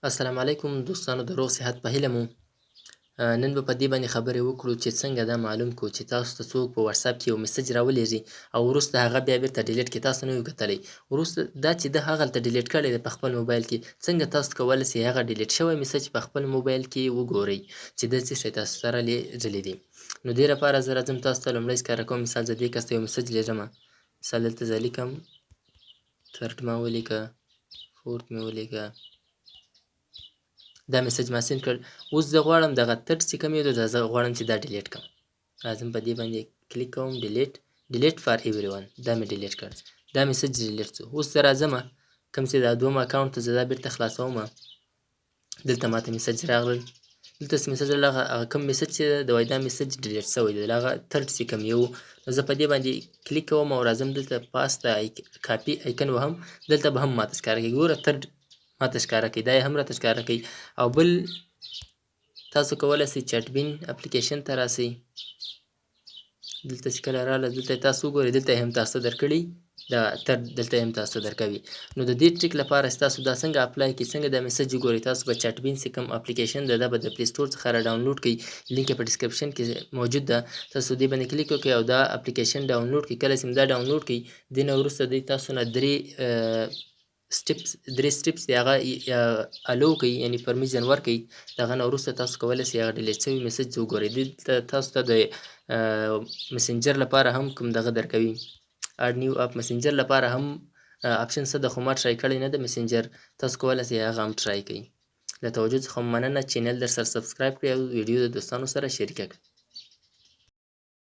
السلام علیکم دوستانو، د روغ صحت په هیله مو نن به په دې باندې خبرې وکړو چې څنګه دا معلوم کړو چې تاسو ته څوک په واتساپ کې یو میسج راولېږي او وروسته هغه بیا بیرته ډیلیټ کړي، تاسو نه یو کتلی. وروسته دا چې ده هغلته ډیلیټ کړی دی په خپل موبایل کې، څنګه تاسو کولی سئ هغه ډیلیټ شوی میسج په خپل موبایل کې وګورئ چې ده څه شی تاسو سره لیږلی دی. نو دې لپاره زه راځم تاسو ته لومړی ښکاره کوم، مثال زه دې کس ته یو میسج لیږمه، مثال دلته زه لیکم ثرډ ما ولیکه، فورت مې ولیکه، دا میسج ما سینډ کړ. اوس زه غواړم دغه ثرډ چې کوم یو دی زه غواړم چې دا ډیلیټ کړم. راځم په دې باندې کلیک کوم، ډیلیټ فار ایوری ون، دا مې ډیلیټ کړ، دا میسج ډیلیټ شو. اوس زه راځمه کوم چې دا دویم اکاونټ ته زه دا بیرته خلاصومه، دلته ماته میسج راغلل، دلته چې میسج راغله هغه کوم میسج چې د وایي دا میسج ډیلیټ شوی دی، هغه ثرډ چې کوم یو، نو زه په دې باندې کلیک کوم او راځم دلته پاس د کاپي ایکن وهم، دلته به هم ماته ښکاره کوي، ګوره ثرډ ماته ښکاره کوي، دا یې هم راته ښکاره کوي. او بل تاسو کولی سئ چټ بین اپلیکیشن ته راسئ، دلته چې کله راغله دلته یې تاسو وګورئ، دلته یې هم تاسو درکړي دا ثرډ، دلته یې هم تاسو درکوي. نو د دې ټریک لپاره چې تاسو دا څنګه اپلای کړئ، څنګه دا میسج وګورئ، تاسو به چټ بین چې کوم اپلیکیشن ده دا به د پلی سټور څخه را ډاونلوډ کړئ، لینک یې په ډسکرپشن کې موجود ده، تاسو دې باندې کلیک وکړئ او دا اپلیکیشن ډاونلوډ کړئ. کله چې مو دا ډاونلوډ کړئ، دې نه وروسته دوی تاسو نه درې سټیپس دی هغه الو کوي، یعنې پرمیشن ورکوي. د هغه نه وروسته تاسو کولی سئ هغه ډیلیټ شوي میسج وګورئ. دلته تاسو ته د مسنجر لپاره هم کوم دغه درکوي، اډ نیو اپ مسنجر لپاره هم اپشن څه ده، خو ما ټرای کړی نه ده مسنجر، تاسو کولی سئ هغه هم ټرای کړئ. له توجه څخه مننه، چینل در سره سبسکرایب کړئ او ویډیو د دوستانو سره شریکه کړئ.